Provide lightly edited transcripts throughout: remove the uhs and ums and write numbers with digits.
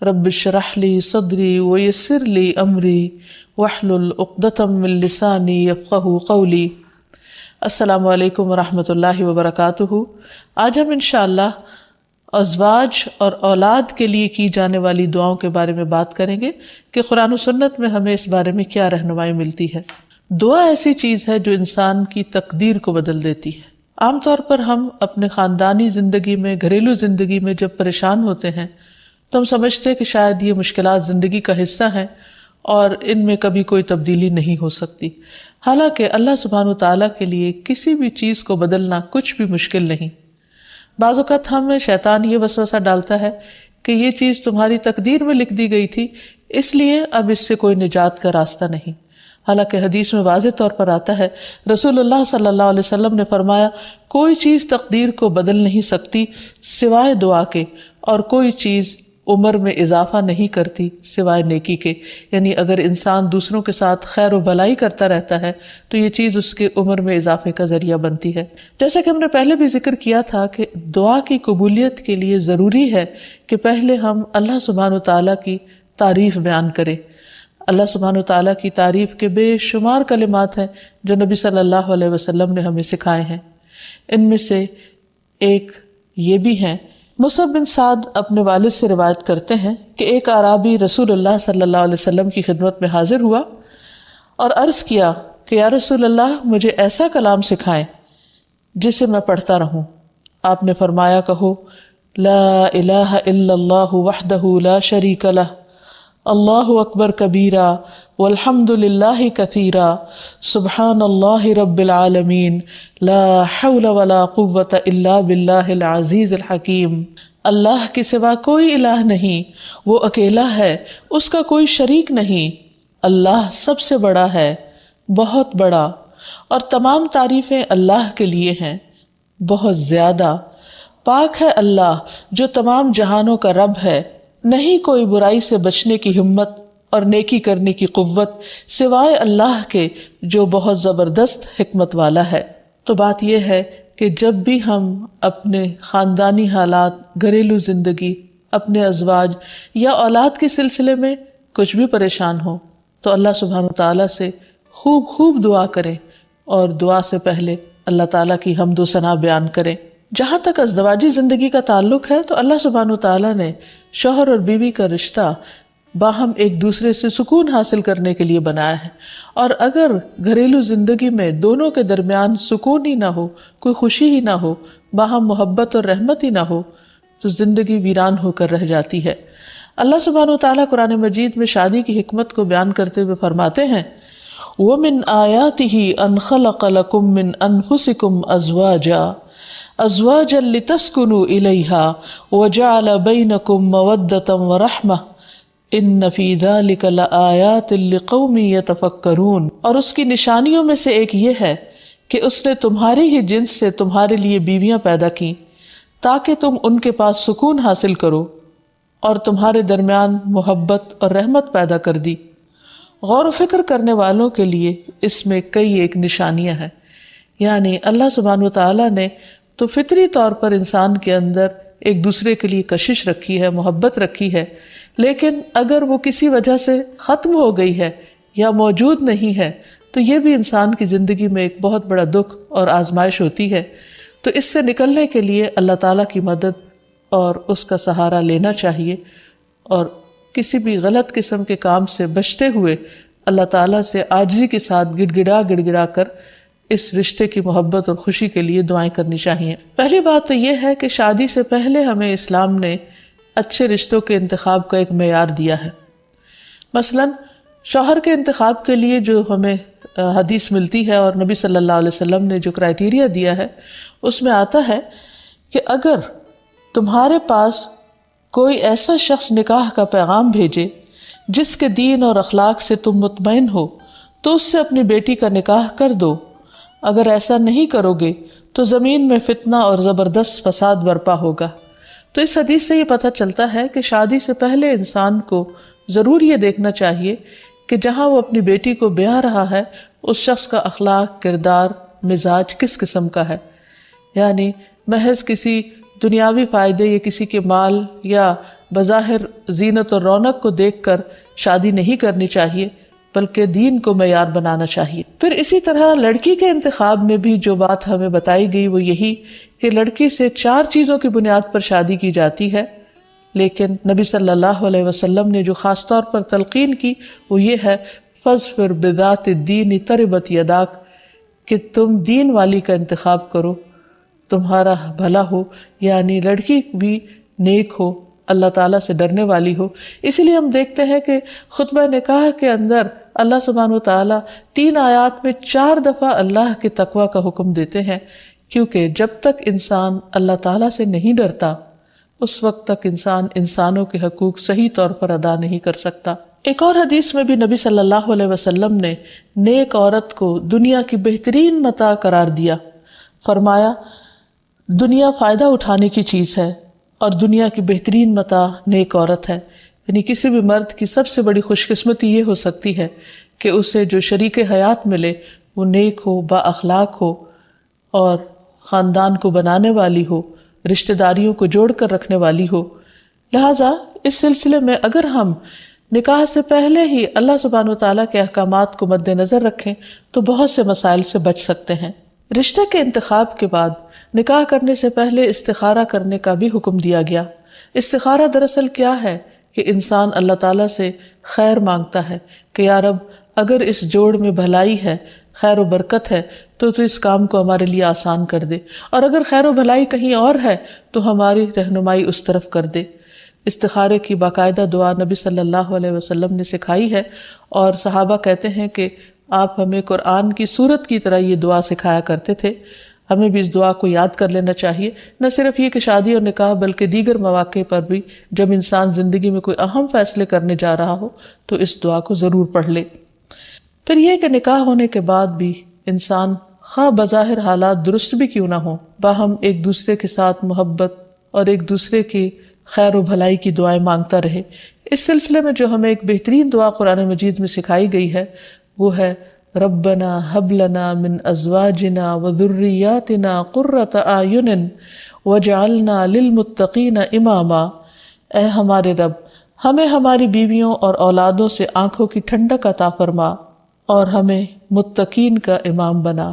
رب اشرح لی صدری ویسر لی امری واحلل عقدۃ من لسانی یفقہوا قولی۔ السلام علیکم ورحمۃ اللہ وبرکاتہ۔ آج ہم انشاءاللہ ازواج اور اولاد کے لیے کی جانے والی دعاؤں کے بارے میں بات کریں گے کہ قرآن و سنت میں ہمیں اس بارے میں کیا رہنمائی ملتی ہے۔ دعا ایسی چیز ہے جو انسان کی تقدیر کو بدل دیتی ہے۔ عام طور پر ہم اپنے خاندانی زندگی میں، گھریلو زندگی میں جب پریشان ہوتے ہیں تو ہم سمجھتے ہیں کہ شاید یہ مشکلات زندگی کا حصہ ہیں اور ان میں کبھی کوئی تبدیلی نہیں ہو سکتی، حالانکہ اللہ سبحانہ وتعالیٰ کے لیے کسی بھی چیز کو بدلنا کچھ بھی مشکل نہیں۔ بعض اوقات ہمیں شیطان یہ وسوسہ ڈالتا ہے کہ یہ چیز تمہاری تقدیر میں لکھ دی گئی تھی، اس لیے اب اس سے کوئی نجات کا راستہ نہیں۔ حالانکہ حدیث میں واضح طور پر آتا ہے، رسول اللہ صلی اللہ علیہ وسلم نے فرمایا، کوئی چیز تقدیر کو بدل نہیں سکتی سوائے دعا کے، اور کوئی چیز عمر میں اضافہ نہیں کرتی سوائے نیکی کے۔ یعنی اگر انسان دوسروں کے ساتھ خیر و بھلائی کرتا رہتا ہے تو یہ چیز اس کے عمر میں اضافے کا ذریعہ بنتی ہے۔ جیسا کہ ہم نے پہلے بھی ذکر کیا تھا کہ دعا کی قبولیت کے لیے ضروری ہے کہ پہلے ہم اللہ سبحانہ وتعالیٰ کی تعریف بیان کریں۔ اللہ سبحانہ وتعالیٰ کی تعریف کے بے شمار کلمات ہیں جو نبی صلی اللہ علیہ وسلم نے ہمیں سکھائے ہیں۔ ان میں سے ایک یہ بھی ہیں، مصعب بن سعد اپنے والد سے روایت کرتے ہیں کہ ایک اعرابی رسول اللہ صلی اللہ علیہ وسلم کی خدمت میں حاضر ہوا اور عرض کیا کہ یا رسول اللہ، مجھے ایسا کلام سکھائیں جسے میں پڑھتا رہوں۔ آپ نے فرمایا، کہو لا الہ الا اللہ وحدہ لا شریک لہ، اللہ اکبر کبیرا والحمد للہ کثیرا، سبحان اللہ رب العالمین، لا حول ولا قوت الا باللہ العزیز الحکیم۔ اللہ کے سوا کوئی الہ نہیں، وہ اکیلا ہے، اس کا کوئی شریک نہیں، اللہ سب سے بڑا ہے، بہت بڑا، اور تمام تعریفیں اللہ کے لیے ہیں، بہت زیادہ۔ پاک ہے اللہ جو تمام جہانوں کا رب ہے، نہیں کوئی برائی سے بچنے کی ہمت اور نیکی کرنے کی قوت سوائے اللہ کے جو بہت زبردست حکمت والا ہے۔ تو بات یہ ہے کہ جب بھی ہم اپنے خاندانی حالات، گھریلو زندگی، اپنے ازواج یا اولاد کے سلسلے میں کچھ بھی پریشان ہوں تو اللہ سبحانہ تعالیٰ سے خوب خوب دعا کریں، اور دعا سے پہلے اللہ تعالیٰ کی حمد و ثنا بیان کریں۔ جہاں تک ازدواجی زندگی کا تعلق ہے تو اللہ سبحانہ تعالیٰ نے شوہر اور بیوی کا رشتہ باہم ایک دوسرے سے سکون حاصل کرنے کے لیے بنایا ہے، اور اگر گھریلو زندگی میں دونوں کے درمیان سکون ہی نہ ہو، کوئی خوشی ہی نہ ہو، باہم محبت اور رحمت ہی نہ ہو تو زندگی ویران ہو کر رہ جاتی ہے۔ اللہ سبحانہ تعالیٰ قرآن مجید میں شادی کی حکمت کو بیان کرتے ہوئے فرماتے ہیں، وَمِنْ آيَاتِهِ أَنْ خَلَقَ لَكُم مِّنْ أَنفُسِكُمْ أَزْوَاجًا لِتَسْكُنُوا إِلَيْهَا وَجَعَلَ بَيْنَكُم مَّوَدَّةً وَرَحْمَةً إِنَّ فِي ذَلِكَ لَآيَاتٍ لِقَوْمٍ يَتَفَكَّرُونَ۔ اور اس کی نشانیوں میں سے ایک یہ ہے کہ اس نے تمہاری ہی جنس سے تمہارے لیے بیویاں پیدا کی تاکہ تم ان کے پاس سکون حاصل کرو، اور تمہارے درمیان محبت اور رحمت پیدا کر دی۔ غور و فکر کرنے والوں کے لیے اس میں کئی ایک نشانیاں ہیں۔ یعنی اللہ سبحانہ وتعالیٰ نے تو فطری طور پر انسان کے اندر ایک دوسرے کے لیے کشش رکھی ہے، محبت رکھی ہے، لیکن اگر وہ کسی وجہ سے ختم ہو گئی ہے یا موجود نہیں ہے تو یہ بھی انسان کی زندگی میں ایک بہت بڑا دکھ اور آزمائش ہوتی ہے۔ تو اس سے نکلنے کے لیے اللہ تعالیٰ کی مدد اور اس کا سہارا لینا چاہیے، اور کسی بھی غلط قسم کے کام سے بچتے ہوئے اللہ تعالیٰ سے عاجزی کے ساتھ گڑ گڑا کر اس رشتے کی محبت اور خوشی کے لیے دعائیں کرنی چاہیے۔ پہلی بات تو یہ ہے کہ شادی سے پہلے ہمیں اسلام نے اچھے رشتوں کے انتخاب کا ایک معیار دیا ہے۔ مثلاً شوہر کے انتخاب کے لیے جو ہمیں حدیث ملتی ہے اور نبی صلی اللہ علیہ وسلم نے جو کرائیٹیریا دیا ہے، اس میں آتا ہے کہ اگر تمہارے پاس کوئی ایسا شخص نکاح کا پیغام بھیجے جس کے دین اور اخلاق سے تم مطمئن ہو تو اس سے اپنی بیٹی کا نکاح کر دو، اگر ایسا نہیں کرو گے تو زمین میں فتنہ اور زبردست فساد برپا ہوگا۔ تو اس حدیث سے یہ پتہ چلتا ہے کہ شادی سے پہلے انسان کو ضرور یہ دیکھنا چاہیے کہ جہاں وہ اپنی بیٹی کو بیاہ رہا ہے اس شخص کا اخلاق، کردار، مزاج کس قسم کا ہے۔ یعنی محض کسی دنیاوی فائدے یا کسی کے مال یا بظاہر زینت اور رونق کو دیکھ کر شادی نہیں کرنی چاہیے بلکہ دین کو معیار بنانا چاہیے۔ پھر اسی طرح لڑکی کے انتخاب میں بھی جو بات ہمیں بتائی گئی وہ یہی کہ لڑکی سے 4 چیزوں کی بنیاد پر شادی کی جاتی ہے، لیکن نبی صلی اللہ علیہ وسلم نے جو خاص طور پر تلقین کی وہ یہ ہے فَاظْفَرْ بِذَاتِ الدِّینِ تَرِبَتْ یَدَاک، کہ تم دین والی کا انتخاب کرو، تمہارا بھلا ہو، یعنی لڑکی بھی نیک ہو، اللہ تعالیٰ سے ڈرنے والی ہو۔ اسی لیے ہم دیکھتے ہیں کہ خطبہ نکاح کے اندر اللہ سبحانہ و تعالیٰ 3 آیات میں 4 دفعہ اللہ کے تقوی کا حکم دیتے ہیں، کیونکہ جب تک انسان اللہ تعالیٰ سے نہیں ڈرتا اس وقت تک انسان انسانوں کے حقوق صحیح طور پر ادا نہیں کر سکتا۔ ایک اور حدیث میں بھی نبی صلی اللہ علیہ وسلم نے نیک عورت کو دنیا کی بہترین متاع قرار دیا، فرمایا دنیا فائدہ اٹھانے کی چیز ہے اور دنیا کی بہترین متاع نیک عورت ہے۔ یعنی کسی بھی مرد کی سب سے بڑی خوش قسمتی یہ ہو سکتی ہے کہ اسے جو شریک حیات ملے وہ نیک ہو، با اخلاق ہو اور خاندان کو بنانے والی ہو، رشتہ داریوں کو جوڑ کر رکھنے والی ہو۔ لہٰذا اس سلسلے میں اگر ہم نکاح سے پہلے ہی اللہ سبحانہ وتعالیٰ کے احکامات کو مد نظر رکھیں تو بہت سے مسائل سے بچ سکتے ہیں۔ رشتے کے انتخاب کے بعد نکاح کرنے سے پہلے استخارہ کرنے کا بھی حکم دیا گیا۔ استخارہ دراصل کیا ہے کہ انسان اللہ تعالیٰ سے خیر مانگتا ہے کہ یا رب اگر اس جوڑ میں بھلائی ہے، خیر و برکت ہے تو اس کام کو ہمارے لیے آسان کر دے، اور اگر خیر و بھلائی کہیں اور ہے تو ہماری رہنمائی اس طرف کر دے۔ استخارے کی باقاعدہ دعا نبی صلی اللہ علیہ وسلم نے سکھائی ہے، اور صحابہ کہتے ہیں کہ آپ ہمیں قرآن کی سورت کی طرح یہ دعا سکھایا کرتے تھے۔ ہمیں بھی اس دعا کو یاد کر لینا چاہیے، نہ صرف یہ کہ شادی اور نکاح بلکہ دیگر مواقع پر بھی جب انسان زندگی میں کوئی اہم فیصلے کرنے جا رہا ہو تو اس دعا کو ضرور پڑھ لے۔ پھر یہ کہ نکاح ہونے کے بعد بھی انسان خواہ بظاہر حالات درست بھی کیوں نہ ہوں، باہم ایک دوسرے کے ساتھ محبت اور ایک دوسرے کی خیر و بھلائی کی دعائیں مانگتا رہے۔ اس سلسلے میں جو ہمیں ایک بہترین دعا قرآن مجید میں سکھائی گئی ہے وہ ہے ربنا ہب لنا من ازواجنا وذریاتنا قرۃ اعین واجعلنا للمتقین اماما۔ اے ہمارے رب، ہمیں ہماری بیویوں اور اولادوں سے آنکھوں کی ٹھنڈک عطا فرما اور ہمیں متقین کا امام بنا،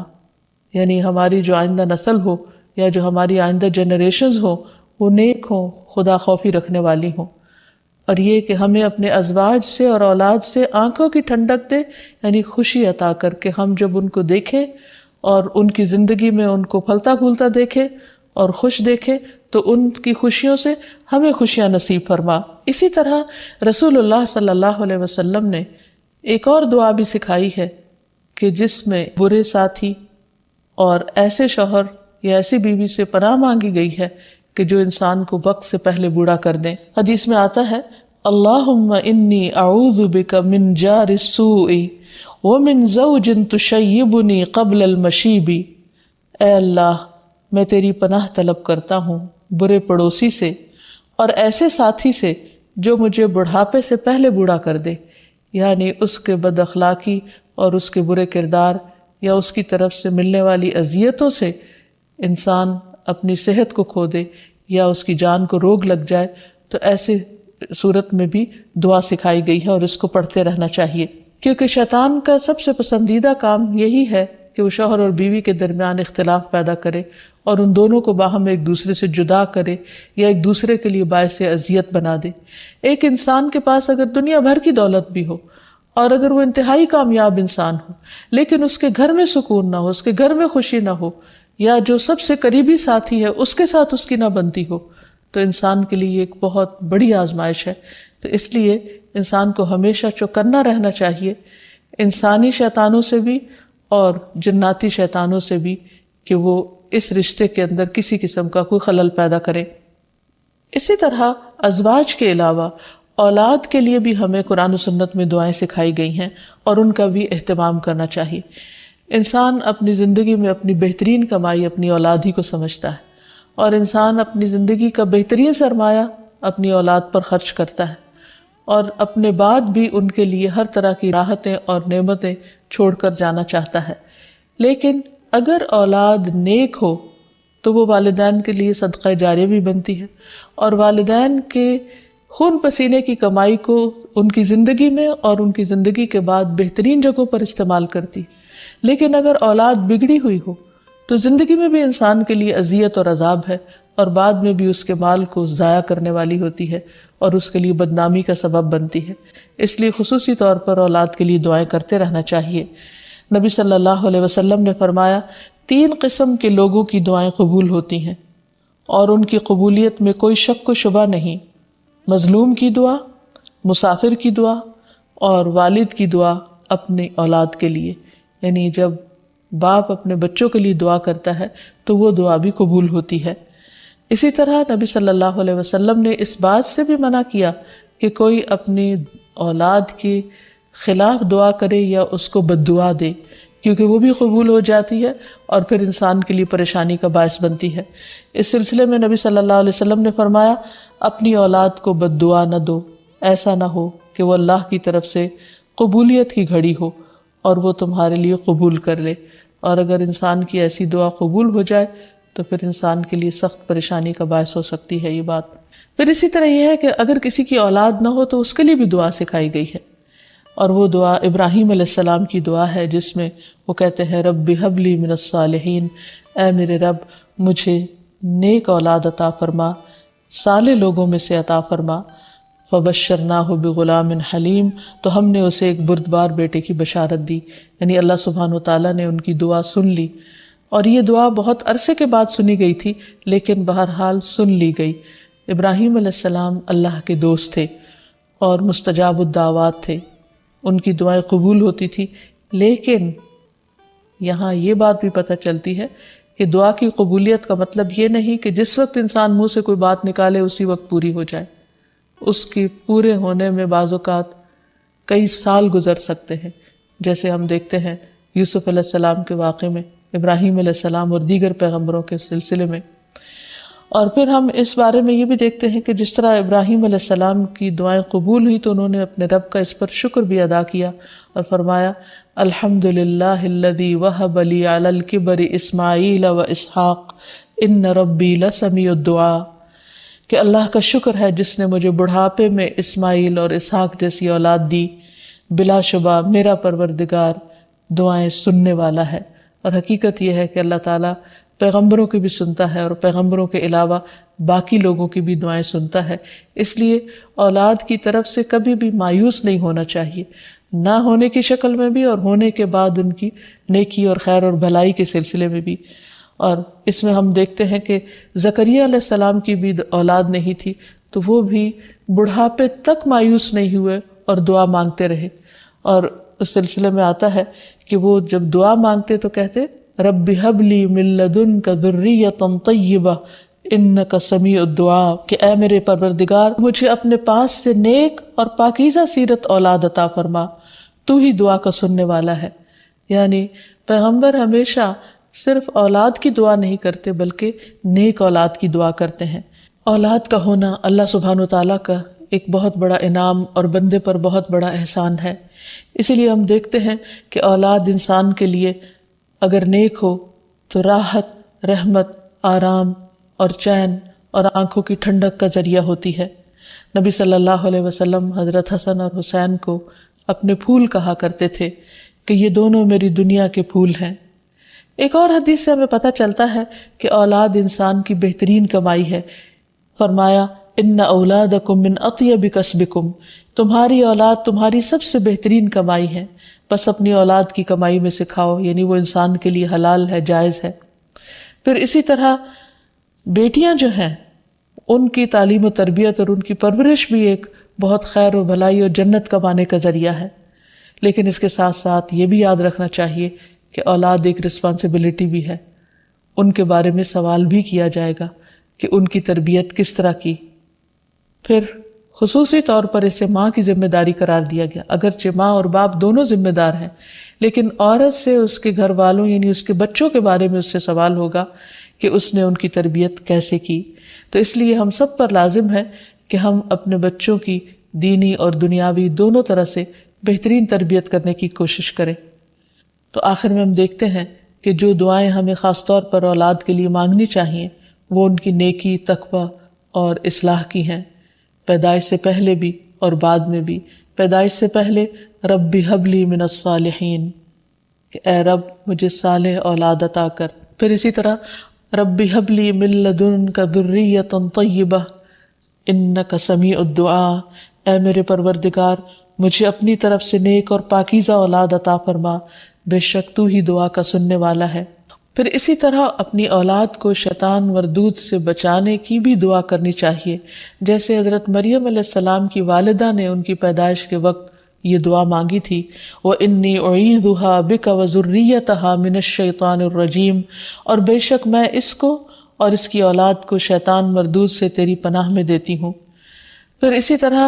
یعنی ہماری جو آئندہ نسل ہو یا جو ہماری آئندہ جنریشنز ہو وہ نیک ہوں، خدا خوفی رکھنے والی ہوں، اور یہ کہ ہمیں اپنے ازواج سے اور اولاد سے آنکھوں کی ٹھنڈک دے، یعنی خوشی عطا کر کے ہم جب ان کو دیکھیں اور ان کی زندگی میں ان کو پھلتا پھولتا دیکھیں اور خوش دیکھیں تو ان کی خوشیوں سے ہمیں خوشیاں نصیب فرما۔ اسی طرح رسول اللہ صلی اللہ علیہ وسلم نے ایک اور دعا بھی سکھائی ہے کہ جس میں برے ساتھی اور ایسے شوہر یا ایسی بیوی سے پناہ مانگی گئی ہے کہ جو انسان کو وقت سے پہلے بوڑھا کر دیں۔ حدیث میں آتا ہے اللہم انی اعوذ بک من جار السوء ومن زوج تشیبنی قبل المشیب۔ اے اللہ، میں تیری پناہ طلب کرتا ہوں برے پڑوسی سے اور ایسے ساتھی سے جو مجھے بڑھاپے سے پہلے بوڑھا کر دے، یعنی اس کے بد اخلاقی اور اس کے برے کردار یا اس کی طرف سے ملنے والی اذیتوں سے انسان اپنی صحت کو کھو دے یا اس کی جان کو روگ لگ جائے، تو ایسے صورت میں بھی دعا سکھائی گئی ہے اور اس کو پڑھتے رہنا چاہیے، کیونکہ شیطان کا سب سے پسندیدہ کام یہی ہے کہ وہ شوہر اور بیوی کے درمیان اختلاف پیدا کرے اور ان دونوں کو باہم ایک دوسرے سے جدا کرے یا ایک دوسرے کے لیے باعث اذیت بنا دے۔ ایک انسان کے پاس اگر دنیا بھر کی دولت بھی ہو اور اگر وہ انتہائی کامیاب انسان ہو لیکن اس کے گھر میں سکون نہ ہو، اس کے گھر میں خوشی نہ ہو، یا جو سب سے قریبی ساتھی ہے اس کے ساتھ اس کی نہ بنتی ہو، تو انسان کے لیے ایک بہت بڑی آزمائش ہے۔ تو اس لیے انسان کو ہمیشہ چوکنا رہنا چاہیے انسانی شیطانوں سے بھی اور جناتی شیطانوں سے بھی کہ وہ اس رشتے کے اندر کسی قسم کا کوئی خلل پیدا کرے۔ اسی طرح ازواج کے علاوہ اولاد کے لیے بھی ہمیں قرآن و سنت میں دعائیں سکھائی گئی ہیں اور ان کا بھی اہتمام کرنا چاہیے۔ انسان اپنی زندگی میں اپنی بہترین کمائی اپنی اولاد ہی کو سمجھتا ہے، اور انسان اپنی زندگی کا بہترین سرمایہ اپنی اولاد پر خرچ کرتا ہے، اور اپنے بعد بھی ان کے لیے ہر طرح کی راحتیں اور نعمتیں چھوڑ کر جانا چاہتا ہے۔ لیکن اگر اولاد نیک ہو تو وہ والدین کے لیے صدقہ جاریہ بھی بنتی ہے، اور والدین کے خون پسینے کی کمائی کو ان کی زندگی میں اور ان کی زندگی کے بعد بہترین جگہوں پر استعمال کرتی. لیکن اگر اولاد بگڑی ہوئی ہو تو زندگی میں بھی انسان کے لیے اذیت اور عذاب ہے، اور بعد میں بھی اس کے مال کو ضائع کرنے والی ہوتی ہے اور اس کے لیے بدنامی کا سبب بنتی ہے. اس لیے خصوصی طور پر اولاد کے لیے دعائیں کرتے رہنا چاہیے. نبی صلی اللہ علیہ وسلم نے فرمایا 3 قسم کے لوگوں کی دعائیں قبول ہوتی ہیں اور ان کی قبولیت میں کوئی شک و شبہ نہیں: مظلوم کی دعا، مسافر کی دعا، اور والد کی دعا اپنی اولاد کے لیے. یعنی جب باپ اپنے بچوں کے لیے دعا کرتا ہے تو وہ دعا بھی قبول ہوتی ہے. اسی طرح نبی صلی اللہ علیہ وسلم نے اس بات سے بھی منع کیا کہ کوئی اپنی اولاد کے خلاف دعا کرے یا اس کو بد دعا دے، کیونکہ وہ بھی قبول ہو جاتی ہے اور پھر انسان کے لیے پریشانی کا باعث بنتی ہے. اس سلسلے میں نبی صلی اللہ علیہ وسلم نے فرمایا اپنی اولاد کو بد دعا نہ دو، ایسا نہ ہو کہ وہ اللہ کی طرف سے قبولیت کی گھڑی ہو اور وہ تمہارے لیے قبول کر لے. اور اگر انسان کی ایسی دعا قبول ہو جائے تو پھر انسان کے لیے سخت پریشانی کا باعث ہو سکتی ہے یہ بات. پھر اسی طرح یہ ہے کہ اگر کسی کی اولاد نہ ہو تو اس کے لیے بھی دعا سکھائی گئی ہے، اور وہ دعا ابراہیم علیہ السلام کی دعا ہے جس میں وہ کہتے ہیں رب ہب لی من الصالحین، اے میرے رب مجھے نیک اولاد عطا فرما، صالح لوگوں میں سے عطا فرما. فبشرناہ بغلام حلیم، تو ہم نے اسے ایک بردبار بیٹے کی بشارت دی. یعنی اللہ سبحانہ وتعالیٰ نے ان کی دعا سن لی، اور یہ دعا بہت عرصے کے بعد سنی گئی تھی لیکن بہرحال سن لی گئی. ابراہیم علیہ السلام اللہ کے دوست تھے اور مستجاب الدعوات تھے، ان کی دعائیں قبول ہوتی تھی. لیکن یہاں یہ بات بھی پتہ چلتی ہے کہ دعا کی قبولیت کا مطلب یہ نہیں کہ جس وقت انسان منہ سے کوئی بات نکالے اسی وقت پوری ہو جائے. اس کی پورے ہونے میں بعض اوقات کئی سال گزر سکتے ہیں، جیسے ہم دیکھتے ہیں یوسف علیہ السلام کے واقعے میں، ابراہیم علیہ السلام اور دیگر پیغمبروں کے سلسلے میں. اور پھر ہم اس بارے میں یہ بھی دیکھتے ہیں کہ جس طرح ابراہیم علیہ السلام کی دعائیں قبول ہوئی تو انہوں نے اپنے رب کا اس پر شکر بھی ادا کیا اور فرمایا الحمد للہ الذی وہب لی علی الکبر اسماعیل و اسحاق ان ربی لسمیع الدعاء، کہ اللہ کا شکر ہے جس نے مجھے بڑھاپے میں اسماعیل اور اسحاق جیسی اولاد دی، بلا شبہ میرا پروردگار دعائیں سننے والا ہے. اور حقیقت یہ ہے کہ اللہ تعالیٰ پیغمبروں کی بھی سنتا ہے اور پیغمبروں کے علاوہ باقی لوگوں کی بھی دعائیں سنتا ہے. اس لیے اولاد کی طرف سے کبھی بھی مایوس نہیں ہونا چاہیے، نہ ہونے کی شکل میں بھی اور ہونے کے بعد ان کی نیکی اور خیر اور بھلائی کے سلسلے میں بھی. اور اس میں ہم دیکھتے ہیں کہ زکریا علیہ السلام کی بھی اولاد نہیں تھی تو وہ بھی بڑھاپے تک مایوس نہیں ہوئے اور دعا مانگتے رہے. اور اس سلسلے میں آتا ہے کہ وہ جب دعا مانگتے تو کہتے رب ہب لی من لدنک ذریۃ طیبہ انک سمیع الدعاء، کہ اے میرے پروردگار مجھے اپنے پاس سے نیک اور پاکیزہ سیرت اولاد عطا فرما، تو ہی دعا کا سننے والا ہے. یعنی پیغمبر ہمیشہ صرف اولاد کی دعا نہیں کرتے بلکہ نیک اولاد کی دعا کرتے ہیں. اولاد کا ہونا اللہ سبحانہ وتعالیٰ کا ایک بہت بڑا انعام اور بندے پر بہت بڑا احسان ہے. اسی لیے ہم دیکھتے ہیں کہ اولاد انسان کے لیے اگر نیک ہو تو راحت، رحمت، آرام اور چین اور آنکھوں کی ٹھنڈک کا ذریعہ ہوتی ہے. نبی صلی اللہ علیہ وسلم حضرت حسن اور حسین کو اپنے پھول کہا کرتے تھے کہ یہ دونوں میری دنیا کے پھول ہیں. ایک اور حدیث سے ہمیں پتہ چلتا ہے کہ اولاد انسان کی بہترین کمائی ہے. فرمایا ان اولادکم من اطیب کسبکم، تمہاری اولاد تمہاری سب سے بہترین کمائی ہے، بس اپنی اولاد کی کمائی میں سے کھاؤ، یعنی وہ انسان کے لیے حلال ہے، جائز ہے. پھر اسی طرح بیٹیاں جو ہیں ان کی تعلیم و تربیت اور ان کی پرورش بھی ایک بہت خیر و بھلائی اور جنت کمانے کا ذریعہ ہے. لیکن اس کے ساتھ ساتھ یہ بھی یاد رکھنا چاہیے کہ اولاد ایک رسپانسبلٹی بھی ہے، ان کے بارے میں سوال بھی کیا جائے گا کہ ان کی تربیت کس طرح کی. پھر خصوصی طور پر اسے ماں کی ذمہ داری قرار دیا گیا، اگرچہ ماں اور باپ دونوں ذمہ دار ہیں، لیکن عورت سے اس کے گھر والوں یعنی اس کے بچوں کے بارے میں اس سے سوال ہوگا کہ اس نے ان کی تربیت کیسے کی. تو اس لیے ہم سب پر لازم ہے کہ ہم اپنے بچوں کی دینی اور دنیاوی دونوں طرح سے بہترین تربیت کرنے کی کوشش کریں. تو آخر میں ہم دیکھتے ہیں کہ جو دعائیں ہمیں خاص طور پر اولاد کے لیے مانگنی چاہیے وہ ان کی نیکی، تقوی اور اصلاح کی ہیں. پیدائش سے پہلے بھی اور بعد میں بھی۔ پیدائش سے پہلے ربی حبلی من الصالحین، کہ اے رب مجھے صالح اولاد عطا کر۔ پھر اسی طرح ربی حبلی من لدنک ذریۃ طیبہ انک سمیع الدعاء، اے میرے پروردگار مجھے اپنی طرف سے نیک اور پاکیزہ اولاد عطا فرما، بے شک تو ہی دعا کا سننے والا ہے۔ پھر اسی طرح اپنی اولاد کو شیطان مردود سے بچانے کی بھی دعا کرنی چاہیے، جیسے حضرت مریم علیہ السلام کی والدہ نے ان کی پیدائش کے وقت یہ دعا مانگی تھی، وَإِنِّي أُعِيذُهَا بِكَ وَذُرِّيَّتَهَا مِنَ الشَّيْطَانِ الرَّجِيمِ، اور بے شک میں اس کو اور اس کی اولاد کو شیطان مردود سے تیری پناہ میں دیتی ہوں۔ پھر اسی طرح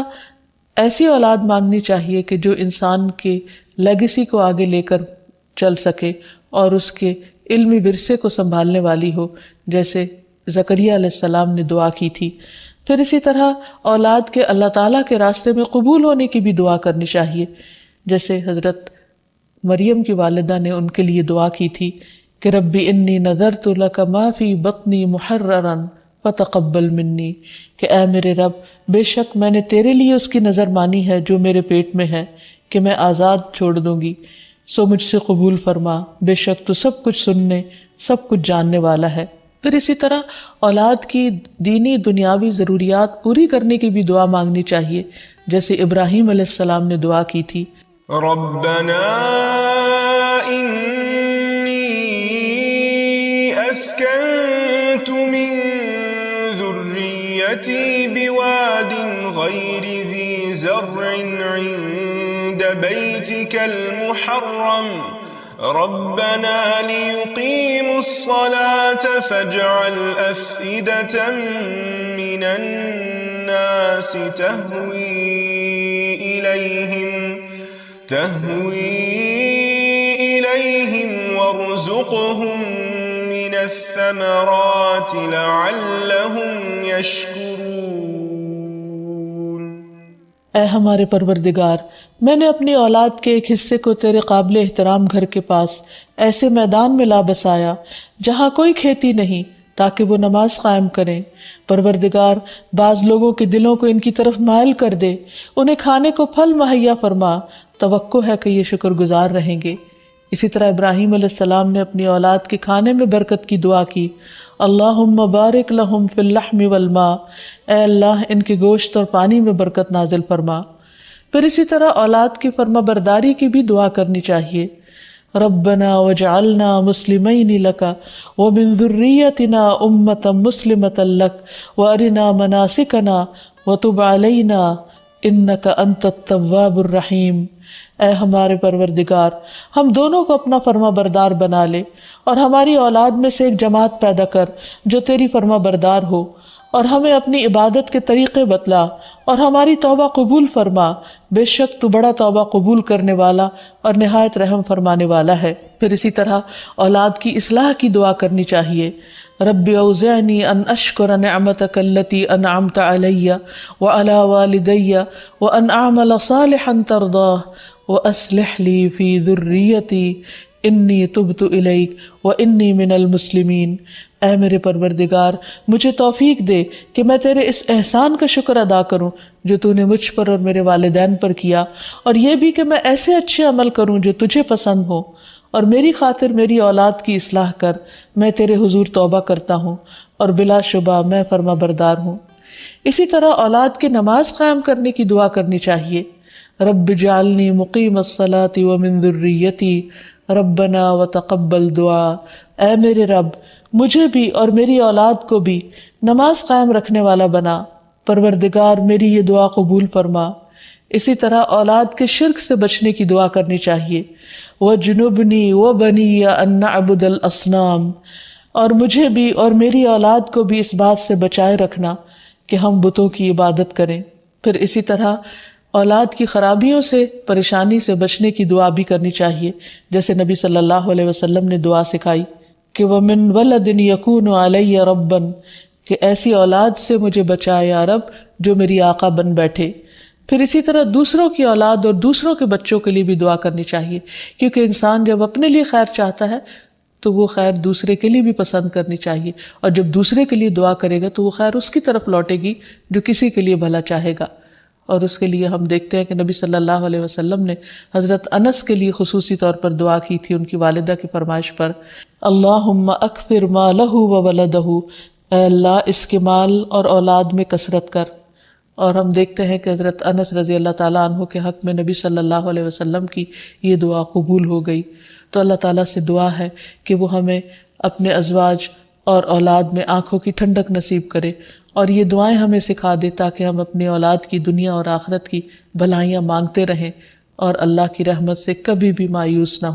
ایسی اولاد مانگنی چاہیے کہ جو انسان کے لیگیسی کو آگے لے کر چل سکے اور اس کے علمی ورثے کو سنبھالنے والی ہو، جیسے زکریا علیہ السلام نے دعا کی تھی۔ پھر اسی طرح اولاد کے اللہ تعالیٰ کے راستے میں قبول ہونے کی بھی دعا کرنی چاہیے، جیسے حضرت مریم کی والدہ نے ان کے لیے دعا کی تھی کہ ربی انی نذرت لک ما فی بطنی محررا فتقبل منی، کہ اے میرے رب بے شک میں نے تیرے لیے اس کی نظر مانی ہے جو میرے پیٹ میں ہے کہ میں آزاد چھوڑ دوں گی، سو مجھ سے قبول فرما، بے شک تو سب کچھ سننے سب کچھ جاننے والا ہے۔ پھر اسی طرح اولاد کی دینی دنیاوی ضروریات پوری کرنے کی بھی دعا مانگنی چاہیے، جیسے ابراہیم علیہ السلام نے دعا کی تھی، ربنا انی اسکنت من ذریتی بواد غیر ذی زرع عند بیتک المحرم ربنا ليقيموا الصلاة فاجعل أفئدة من الناس تهوي إليهم وارزقهم من الثمرات لعلهم يشكرون۔ اے ہمارے پروردگار میں نے اپنی اولاد کے ایک حصے کو تیرے قابل احترام گھر کے پاس ایسے میدان میں لا بسایا جہاں کوئی کھیتی نہیں، تاکہ وہ نماز قائم کریں۔ پروردگار بعض لوگوں کے دلوں کو ان کی طرف مائل کر دے، انہیں کھانے کو پھل مہیا فرما، توقع ہے کہ یہ شکر گزار رہیں گے۔ اسی طرح ابراہیم علیہ السلام نے اپنی اولاد کے کھانے میں برکت کی دعا کی، اللہم بارک لہم فی اللحم والماء، اے اللہ ان کے گوشت اور پانی میں برکت نازل فرما۔ پھر اسی طرح اولاد کی فرما برداری کی بھی دعا کرنی چاہیے، ربنا وجعلنا مسلمین لک ومن ذریتنا امۃ مسلمۃ لک وارنا مناسکنا وتب علینا انک انت التواب الرحیم۔ اے ہمارے پروردگار ہم دونوں کو اپنا فرما بردار بنا لے اور ہماری اولاد میں سے ایک جماعت پیدا کر جو تیری فرما بردار ہو، اور ہمیں اپنی عبادت کے طریقے بتلا اور ہماری توبہ قبول فرما، بے شک تو بڑا توبہ قبول کرنے والا اور نہایت رحم فرمانے والا ہے۔ پھر اسی طرح اولاد کی اصلاح کی دعا کرنی چاہیے، رب اوزعنی ان اشکر نعمتک التی انعمت علی وعلی والدی وان اعمل صالحا ترضاہ واصلح لی فی ذریتی انی تبت الیک وانی من المسلمین۔ اے میرے پروردگار مجھے توفیق دے کہ میں تیرے اس احسان کا شکر ادا کروں جو تو نے مجھ پر اور میرے والدین پر کیا، اور یہ بھی کہ میں ایسے اچھے عمل کروں جو تجھے پسند ہو، اور میری خاطر میری اولاد کی اصلاح کر، میں تیرے حضور توبہ کرتا ہوں اور بلا شبہ میں فرما بردار ہوں۔ اسی طرح اولاد کی نماز قائم کرنے کی دعا کرنی چاہیے، رب اجعلنی مقیم الصلاۃ ومن ذریتی ربنا وتقبل دعا۔ اے میرے رب مجھے بھی اور میری اولاد کو بھی نماز قائم رکھنے والا بنا، پروردگار میری یہ دعا قبول فرما۔ اسی طرح اولاد کے شرک سے بچنے کی دعا کرنی چاہیے، وَجْنُبْنِي وَبَنِيَّ أَن نَعْبُدَ الْأَصْنَامَ، اور مجھے بھی اور میری اولاد کو بھی اس بات سے بچائے رکھنا کہ ہم بتوں کی عبادت کریں۔ پھر اسی طرح اولاد کی خرابیوں سے پریشانی سے بچنے کی دعا بھی کرنی چاہیے، جیسے نبی صلی اللہ علیہ وسلم نے دعا سکھائی کہ وَمِن وَلَدٍ يَكُونُ عَلَيَّ رَبًّا، کہ ایسی اولاد سے مجھے بچائے یا رب جو میری آقا بن بیٹھے۔ پھر اسی طرح دوسروں کی اولاد اور دوسروں کے بچوں کے لیے بھی دعا کرنی چاہیے، کیونکہ انسان جب اپنے لیے خیر چاہتا ہے تو وہ خیر دوسرے کے لیے بھی پسند کرنی چاہیے، اور جب دوسرے کے لیے دعا کرے گا تو وہ خیر اس کی طرف لوٹے گی جو کسی کے لیے بھلا چاہے گا۔ اور اس کے لیے ہم دیکھتے ہیں کہ نبی صلی اللہ علیہ وسلم نے حضرت انس کے لیے خصوصی طور پر دعا کی تھی، ان کی والدہ کی فرمائش پر، اللہم اکثر مالہ و ولدہ، اے اللہ اس کے مال اور اولاد میں کثرت کر۔ اور ہم دیکھتے ہیں کہ حضرت انس رضی اللہ تعالیٰ عنہ کے حق میں نبی صلی اللہ علیہ وسلم کی یہ دعا قبول ہو گئی۔ تو اللہ تعالیٰ سے دعا ہے کہ وہ ہمیں اپنے ازواج اور اولاد میں آنکھوں کی ٹھنڈک نصیب کرے، اور یہ دعائیں ہمیں سکھا دے تاکہ ہم اپنی اولاد کی دنیا اور آخرت کی بھلائیاں مانگتے رہیں اور اللہ کی رحمت سے کبھی بھی مایوس نہ ہوں۔